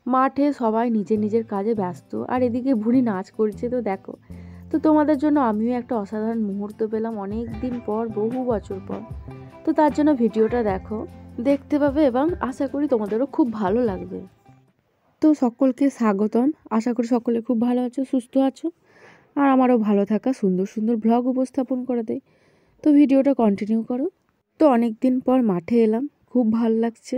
মাঠে সবাই নিজের নিজের কাজে ব্যস্ত, আর এদিকে বুড়ি নাচ করছে। তো দেখো, তো তোমাদের জন্য আমিও একটা অসাধারণ মুহূর্ত পেলাম অনেক দিন পর, বহু বছর পর। তো তার জন্য ভিডিওটা দেখো, দেখতে পাবে এবং আশা করি তোমাদেরও খুব ভালো লাগবে। তো সকলকে স্বাগতম, আশা করি সকলে খুব ভালো আছো, সুস্থ আছো, আর আমারও ভালো থাকা সুন্দর সুন্দর ব্লগ উপস্থাপন করে দেয়। তো ভিডিওটা কন্টিনিউ করো। তো অনেক দিন পর মাঠে এলাম, খুব ভালো লাগছে।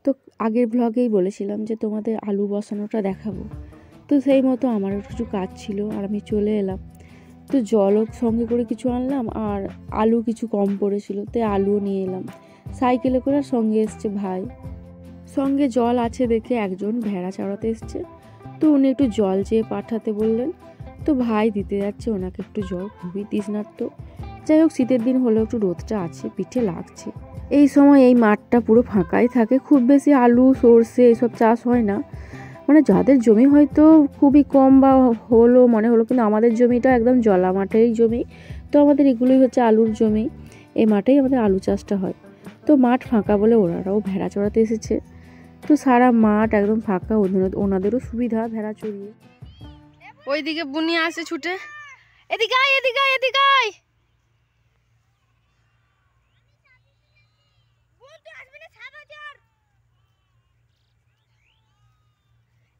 তো আগের ব্লগেই বলেছিলাম যে তোমাদের আলু বসানোটা দেখাবো, তো সেই মতো আমারও কিছু কাজ ছিল আর আমি চলে এলাম। তো জলও সঙ্গে করে কিছু আনলাম, আর আলু কিছু কম পড়েছিল তাই আলুও নিয়ে এলাম সাইকেলে করে। আর সঙ্গে এসছে ভাই, সঙ্গে জল আছে দেখে একজন ভেড়া চড়াতে এসছে, তো উনি একটু জল চেয়ে পাঠাতে বললেন। তো ভাই দিতে যাচ্ছে ওনাকে একটু জল, খুবই তৃষ্ণার্ত। যাই হোক, শীতের দিন হলেও একটু রোদটা আছে, পিঠে লাগছে। এই সময় এই মাঠটা পুরো ফাঁকাই থাকে, খুব বেশি আলু সর্ষে এইসব চাষ হয় না। মানে যাদের জমি হয়তো খুবই কম বা হলো মনে হলো, কিন্তু আমাদের জমিটা একদম জলা মাঠেরই জমি। তো আমাদের এগুলোই হচ্ছে আলুর জমি, এই মাঠেই আমাদের আলু চাষটা হয়। তো মাঠ ফাঁকা বলে ওনারাও ভেড়া চড়াতে এসেছে। তো সারা মাঠ একদম ফাঁকা, ওনাদেরও সুবিধা ভেড়া চড়িয়ে। ওইদিকে বুনিয়া আসে ছুটে, এদিকে আয়, এদিকে আয়, এদিকে আয়।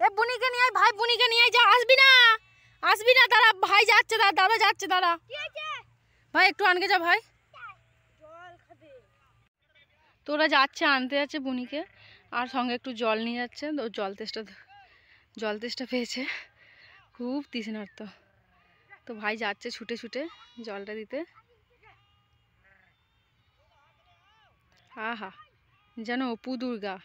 এ বুনিকে নিয়ে আয় ভাই, বুনিকে নিয়ে আয়, যা, আসবি না, আসবি না, দাঁড়া, ভাই যাচ্ছে, দাদা যাচ্ছে, দাঁড়া ভাই, একটু আনকে যা ভাই। তোরা যাচ্ছে, আনতে যাচ্ছে বুনিকে, আর সঙ্গে একটু জল নিয়ে যাচ্ছে। তো জল তেষ্টা পেয়েছে, খুব তৃষ্ণার্ত। তো ভাই যাচ্ছে ছুটে ছুটে জলটা দিতে। আহা, যেন অপু দুর্গা,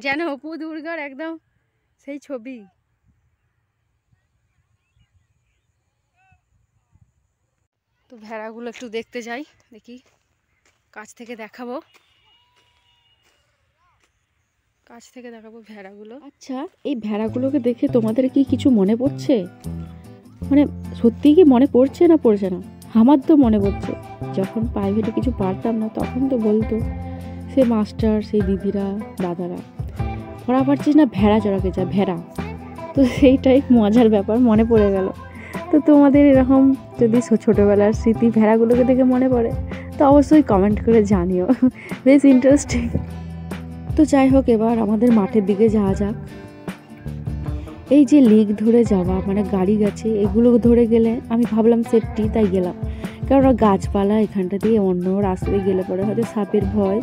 যেন অপু দুর্গার একদম সেই ছবি। তো ভেড়াগুলো একটু দেখতে যাই, দেখি, কাছ থেকে দেখাবো, ভেড়াগুলো। আচ্ছা, এই ভেড়াগুলোকে দেখে তোমাদের কি কিছু মনে পড়ছে? মানে সত্যি কি মনে পড়ছে না পড়ছে না? আমার তো মনে পড়ছে, যখন প্রাইভেটে কিছু পারতাম না তখন তো বলতো সে মাস্টার, সেই দিদিরা, দাদারা, পড়া পারছিস না, ভেড়া চড়াকে যা, ভেড়া। তো সেইটাই মজার ব্যাপার, মনে পড়ে গেল। তো তোমাদের এরকম যদি ছোটোবেলার স্মৃতি ভেড়াগুলোকে দেখে মনে পড়ে, তো অবশ্যই কমেন্ট করে জানিও, বেশ ইন্টারেস্টিং। তো যাই হোক, এবার আমাদের মাঠের দিকে যাওয়া যাক। এই যে লিক ধরে যাওয়া, মানে গাড়ি গেছে, এগুলো ধরে গেলে আমি ভাবলাম সেফটি, তাই গেলাম। কেননা গাছপালা এখানটা দিয়ে অন্য রাস্তায় গেলে পরে হয়তো সাপের ভয়,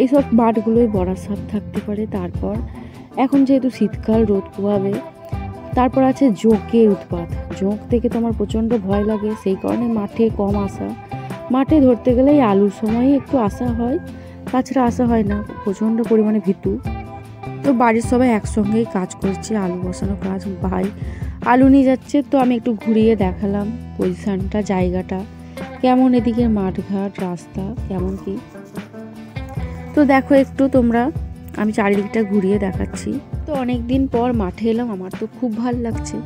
এইসব মাঠগুলোই বড় সাপ থাকতে পারে। তারপর এখন যেহেতু শীতকাল, রোদ পোহাবে, তারপর আছে জোঁকের উৎপাত, জোঁক থেকে তো আমার প্রচণ্ড ভয় লাগে, সেই কারণে মাঠে কম আসা। মাঠে ধরতে গেলে এই আলুর সময়ই একটু আসা হয়, তাছাড়া আসা হয় না, প্রচণ্ড পরিমাণে ভীতু। তো বাড়ির সবাই একসঙ্গেই কাজ করছে, আলু বসানো কাজ। ভাই আলু নিয়ে যাচ্ছে, তো আমি একটু ঘুরিয়ে দেখালাম পজিশানটা, জায়গাটা কেমন, এদিকে মাঠঘাট, রাস্তা কেমন কি। তো দেখো একটু তোমরা, আমি চারিদিকটা ঘুরিয়ে দেখাচ্ছি। তো অনেক দিন পর মাঠে এলাম, আমার তো খুব ভালো লাগছে।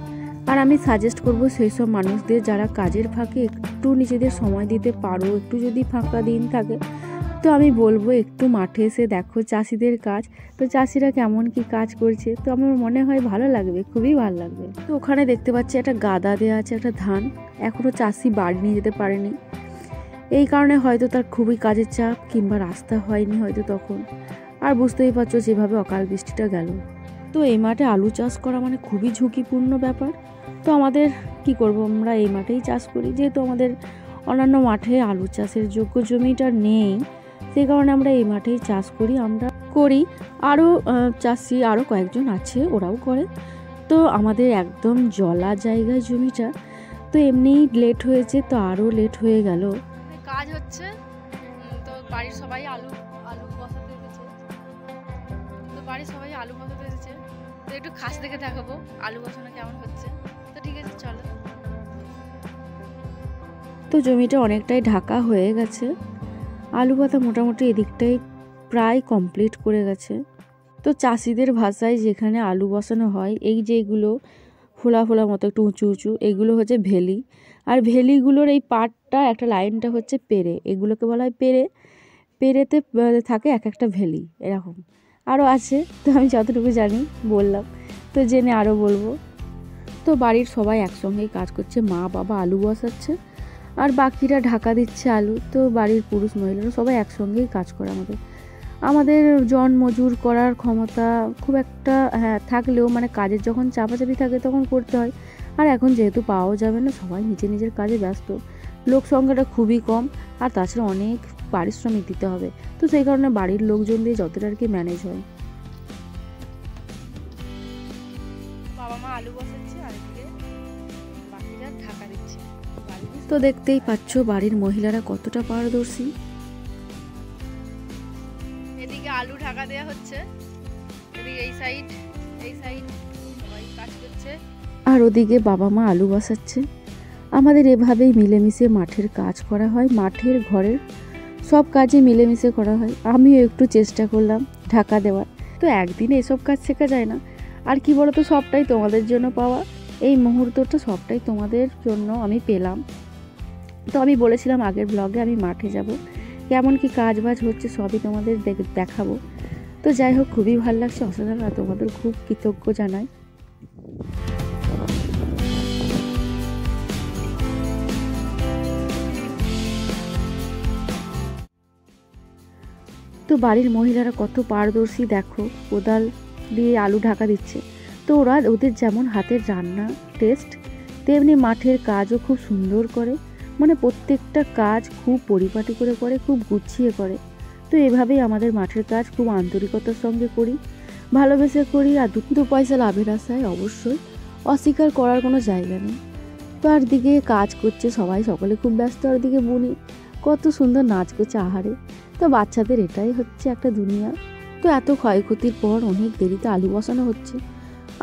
আর আমি সাজেস্ট করব সেই সব মানুষদের যারা কাজের ফাঁকে একটু নিজেদের সময় দিতে পারো, একটু যদি ফাঁকা দিন থাকে, তো আমি বলবো একটু মাঠে এসে দেখো চাষিদের কাজ। তো চাষিরা কেমন কি কাজ করছে, তো আমার মনে হয় ভালো লাগবে, খুবই ভালো লাগবে। তো ওখানে দেখতে পাচ্ছি একটা গাদা দেওয়া আছে, একটা ধান এখনও চাষি বাড়ি নিয়ে যেতে পারেনি, এই কারণে হয়তো তার খুবই কাজের চাপ, কিংবা রাস্তা হয়নি হয়তো তখন। আর বুঝতেই পারছো যেভাবে অকাল বৃষ্টিটা গেল, তো এই মাঠে আলু চাষ করা মানে খুবই ঝুঁকিপূর্ণ ব্যাপার। তো আমাদের কি করব, আমরা এই মাঠেই চাষ করি, যেহেতু আমাদের অন্যান্য মাঠে আলু চাষের যোগ্য জমিটা নেই, সেই কারণে আমরা এই মাঠেই চাষ করি। আমরা করি, আরও চাষি আরও কয়েকজন আছে, ওরাও করে। তো আমাদের একদম জলা জায়গায় জমিটা, তো এমনিই লেট হয়েছে, তো আরও লেট হয়ে গেল। কাজ হচ্ছে, তো বাড়ির সবাই আলু আলু বসাতে এসেছে, তো একটু খাস দেখে দেখাবো আলু বসানো কেমন হচ্ছে। তো ঠিক আছে, চলো। তো জমিটা অনেকটাই ঢাকা হয়ে গেছে, আলু পাতা মোটামুটি এদিকটাই প্রায় কমপ্লিট করে গেছে। তো চাষিদের ভাষায় যেখানে আলু বসানো হয়, এই যেগুলো ফোলা ফোলা মতো একটু উঁচু উঁচু, এগুলো হচ্ছে ভেলি। আর ভেলিগুলোর এই পাটটা, একটা লাইনটা হচ্ছে পেরে, এগুলোকে বলা হয় পেরে। পেরেতে থাকে এক একটা ভ্যালি এরকম, আরও আছে, তো আমি যতটুকু জানি বললাম, তো জেনে আরও বলবো। তো বাড়ির সবাই একসঙ্গেই কাজ করছে, মা বাবা আলু বসাচ্ছে আর বাকিরা ঢাকা দিচ্ছে আলু। তো বাড়ির পুরুষ মহিলারা সবাই একসঙ্গেই কাজ করে। আমাদের জন মজুর করার ক্ষমতা খুব একটা থাকলেও মানে কাজের যখন চাপাচাপি থাকে তখন করতে হয়। আর এখন যেহেতু পাওয়াও যাবে না, সবাই নিজের কাজে ব্যস্ত, লোক সংখ্যাটা খুবই কম, আর তাছাড়া অনেক পারিশ্রমিক দিতে হবে। তো সেই কারণে বাড়ির লোকজন দিয়ে যতটা আর কি ম্যানেজ হয়। বাবা মা আলু বসাচ্ছে আর এদিকে বাকিরা ঢাকা দিচ্ছে। তো দেখতেই পাচ্ছ বাড়ির মহিলারা কতটা পারদর্শী। এদিকে আলু ঢাকা দেওয়া হচ্ছে, এদিকে এই সাইড সবাই কাজ করছে, আর ওদিকে বাবা মা আলু বসাচ্ছে। আমাদের এভাবেই মিলেমিশে মাঠের কাজ করা হয়, মাঠের ঘরের সব কাজে মিলেমিশে করা হয়। আমিও একটু চেষ্টা করলাম ঢাকা দেওয়ার। তো একদিনে এসব কাজ শেখা যায় না, আর কি বলতো, সবটাই তোমাদের জন্য পাওয়া, এই মুহূর্তটা সবটাই তোমাদের জন্য আমি পেলাম। তো আমি বলেছিলাম আগের ব্লগে আমি মাঠে যাব, কেমন কি কাজ বাজ হচ্ছে সবই তোমাদের দেখাবো। তো যাই হোক, খুবই ভালো লাগছে, অসাধারণ, আর তোমাদের খুব কৃতজ্ঞ জানাই। তো বাড়ির মহিলারা কত পারদর্শী দেখো, কোদাল দিয়ে আলু ঢাকা দিচ্ছে। তো ওদের যেমন হাতের রান্না টেস্ট, তেমনি মাঠের কাজও খুব সুন্দর করে, মানে প্রত্যেকটা কাজ খুব পরিপাটি করে করে, খুব গুছিয়ে করে। তো এভাবেই আমাদের মাঠের কাজ খুব আন্তরিকতার সঙ্গে করি, ভালোবেসে করি, আর দু পয়সা লাভের আশায় অবশ্যই অস্বীকার করার কোনো জায়গা নেই। তো আর দিকে কাজ করছে সবাই, সকলে খুব ব্যস্ত, আর দিকে বুনি কত সুন্দর নাচ করছে আহারে। তো বাচ্চাদের এটাই হচ্ছে একটা দুনিয়া। তো এত ক্ষয়ক্ষতির পর অনেক দেরিতে আলু বসানো হচ্ছে,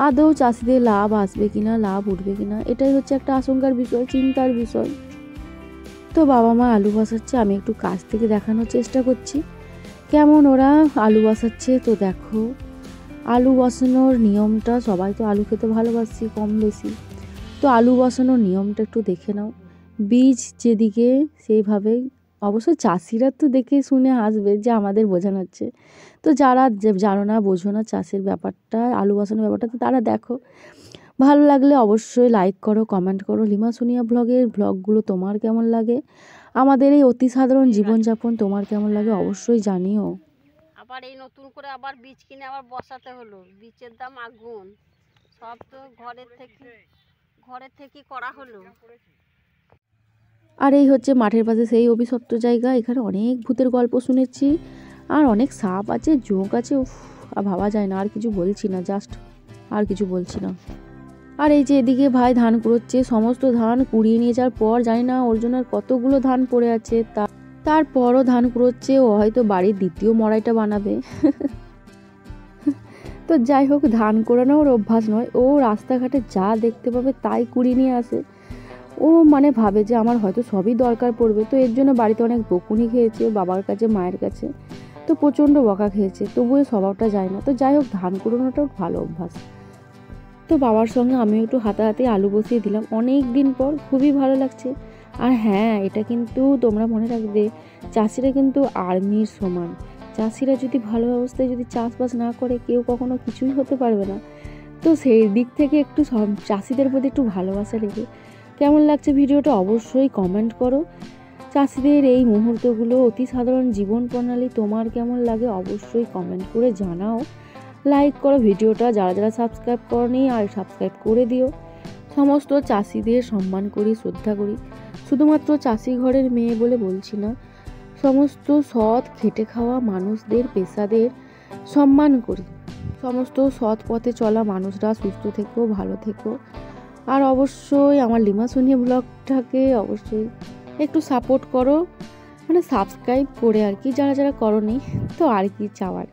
আদৌ চাষিদের লাভ আসবে কিনা, লাভ উঠবে কিনা, এটাই হচ্ছে একটা আশঙ্কার বিষয়, চিন্তার বিষয়। তো বাবা মা আলু বসাচ্ছে, আমি একটু কাছ থেকে দেখানোর চেষ্টা করছি কেমন ওরা আলু বসাচ্ছে। তো দেখো, আলু বসানোর নিয়মটা, সবাই তো আলু খেতে ভালোবাসি কম বেশি, তো আলু বসানোর নিয়মটা একটু দেখে নাও। বীজ যেদিকে সেইভাবে, অবশ্য চাষিরা তো দেখে শুনে হাসবে যে আমাদের বোঝানো হচ্ছে। তো যারা জানো না, বোঝো না চাষের ব্যাপারটা, আলু বসানোর ব্যাপারটা, তো তারা দেখো। ভালো লাগলে অবশ্যই লাইক করো, কমেন্ট করো। লিমা সোনিয়া ব্লগের ব্লগগুলো তোমার কেমন লাগে, আমাদের এই অতি সাধারণ জীবনযাপন তোমার কেমন লাগে অবশ্যই জানিও। আবার এই নতুন করে আবার বীজ কিনে আবার বসাতে হলো, বীজের দাম আগুন, সব তো ঘরের থেকে করা হলো। আর এই হচ্ছে মাঠের পাশে সেই অভিশপ্ত জায়গা, এখানে অনেক ভূতের গল্প শুনেছি, আর অনেক সাপ আছে, জোঁক আছে, আর ভাবা যায় না। আর কিছু বলছি না, জাস্ট আর কিছু বলছি না। আর এই যে এদিকে ভাই ধান কুড়োচ্ছে, সমস্ত ধান কুড়িয়ে নিয়ে যাওয়ার পর জানি না ওর জন্য আর কতগুলো ধান পড়ে আছে, তারপরও ধান কুড়োচ্ছে, ও হয়তো বাড়ির দ্বিতীয় মড়াইটা বানাবে। তো যাই হোক, ধান কুড়ানো ওর অভ্যাস নয়, ও রাস্তাঘাটে যা দেখতে পাবে তাই কুড়িয়ে নিয়ে আসে। ও মানে ভাবে যে আমার হয়তো সবই দরকার পড়বে, তো এর জন্য বাড়িতে অনেক বকুনি খেয়েছে, বাবার কাছে মায়ের কাছে, তো প্রচণ্ড বকা খেয়েছে, তবুও স্বভাবটা যায় না। তো যাই হোক, ধান কুড়োনোটাও ভালো অভ্যাস। তো বাবার সঙ্গে আমি একটু হাতাহাতি আলু বসিয়ে দিলাম অনেক দিন পর, খুবই ভালো লাগছে। আর হ্যাঁ, এটা কিন্তু তোমরা মনে রাখবে, চাষিরা কিন্তু আর্মির সমান। চাষিরা যদি ভালো অবস্থায় যদি চাষবাস না করে, কেউ কখনো কিছুই হতে পারবে না। তো সেই দিক থেকে একটু সব চাষিদের প্রতি একটু ভালোবাসা রেখে, কেমন লাগছে ভিডিওটা অবশ্যই কমেন্ট করো। চাষিদের এই মুহূর্তগুলো, অতি সাধারণ জীবন প্রণালী তোমার কেমন লাগে অবশ্যই কমেন্ট করে জানাও। লাইক করো ভিডিওটা, যারা যারা সাবস্ক্রাইব করনি আর সাবস্ক্রাইব করে দিও। সমস্ত চাষিদের সম্মান করি, শ্রদ্ধা করি, শুধুমাত্র চাষি ঘরের মেয়ে বলে বলছি না, সমস্ত সৎ খেটে খাওয়া মানুষদের, পেশাদের সম্মান করি। সমস্ত সৎ পথে চলা মানুষরা সুস্থ থেকো, ভালো থেকো। আর অবশ্যই আমার লিমা সোনিয়া ব্লগটাকে অবশ্যই একটু সাপোর্ট করো, মানে সাবস্ক্রাইব করে আর কি, যারা যারা করোনি। তো আর কি চাওয়ার,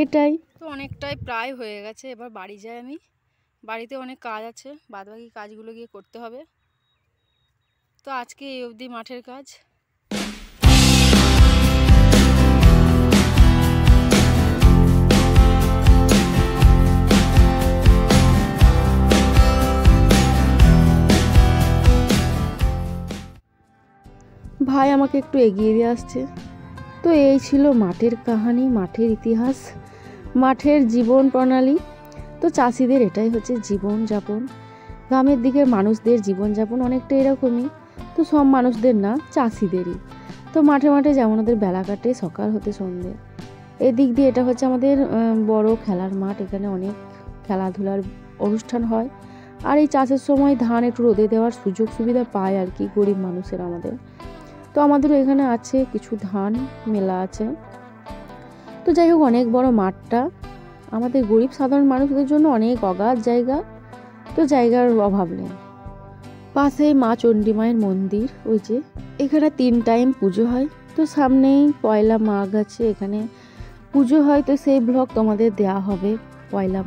এটাই। তো অনেকটাই প্রায় হয়ে গেছে, এবার বাড়ি যাই আমি। বাড়িতে অনেক কাজ আছে, বাদবাকি কাজগুলো গিয়ে করতে হবে। তো আজকে এই অবধি মাঠের কাজ। ভাই আমাকে একটু এগিয়ে দিয়ে আসছে, তো এই ছিল মাঠের কাহিনী, মাঠের ইতিহাস, মাঠের জীবন প্রণালী। তো চাষিদের এটাই হচ্ছে জীবনযাপন। গ্রামের দিকের মানুষদের জীবনযাপন অনেকটা এরকমই। তো সব মানুষদের না, চাষিদেরই। তো মাঠে মাঠে যেমন ওদের বেলা কাটে সকাল হতে সন্ধে। এদিক দিয়ে এটা হচ্ছে আমাদের বড় খেলার মাঠ। এখানে অনেক খেলাধুলার অনুষ্ঠান হয়। আর এই চাষের সময় ধান একটু রোদে দেওয়ার সুযোগ সুবিধা পায় আর কি গরিব মানুষের আমাদের। তো আমাদেরও এখানে আছে কিছু ধান মেলা আছে। তো যাই হোক, অনেক বড় মাঠটা আমাদের গরিব সাধারণ মানুষদের জন্য অনেক অগাধ জায়গা। তো জায়গার অভাব নেই। পাশেই মা চণ্ডী মায়ের মন্দির, ওই যে এখানে 3 টাইম পুজো হয়। তো সামনেই পয়লা মাঘ আছে, এখানে পুজো হয়। তো সেই ব্লগ তোমাদের দেয়া হবে পয়লা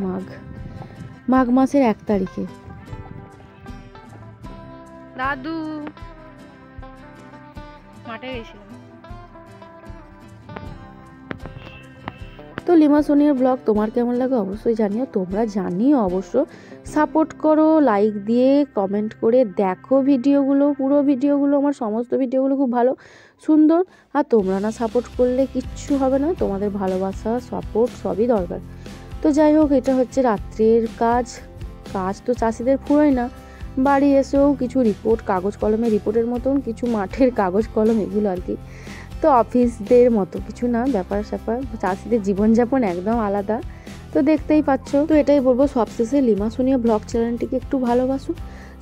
মাঘ মাসের 1 তারিখে। দাদু মাঠে গেছিলাম। তো লিমা সোনিয়ার ব্লগ তোমার কেমন লাগে অবশ্যই জানিও। তোমরা জানিও অবশ্য, সাপোর্ট করো, লাইক দিয়ে কমেন্ট করে দেখো ভিডিওগুলো, পুরো ভিডিওগুলো, আমার সমস্ত ভিডিওগুলো খুব ভালো সুন্দর। আর তোমরা না সাপোর্ট করলে কিচ্ছু হবে না, তোমাদের ভালোবাসা সাপোর্ট সবই দরকার। তো যাই হোক, এটা হচ্ছে রাত্রের কাজ তো চাষিদের ফুরোয় না। বাড়ি এসেও কিছু রিপোর্ট, কাগজ কলমে রিপোর্টের মতন কিছু মাঠের কাগজ কলম, এগুলো আর কি। তো অফিসদের মতো কিছু না, ব্যাপার স্যাপার। চাষিদের জীবনযাপন একদম আলাদা। তো দেখতেই পাচ্ছ। তো এটাই বলবো সবশেষে, লিমা সোনিয়া ব্লগ চ্যানেলটিকে একটু ভালোবাসো,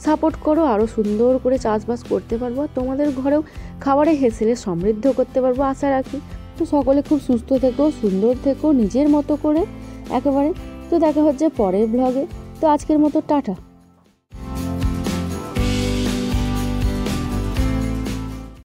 সাপোর্ট করো, আরও সুন্দর করে চাষবাস করতে পারবো। আর তোমাদের ঘরেও খাবারে হেসেলে সমৃদ্ধ করতে পারবো আশা রাখি। তো সকলে খুব সুস্থ থেকো, সুন্দর থেকো, নিজের মতো করে একেবারে। তো দেখা হচ্ছে পরের ব্লগে। তো আজকের মতো টাটা।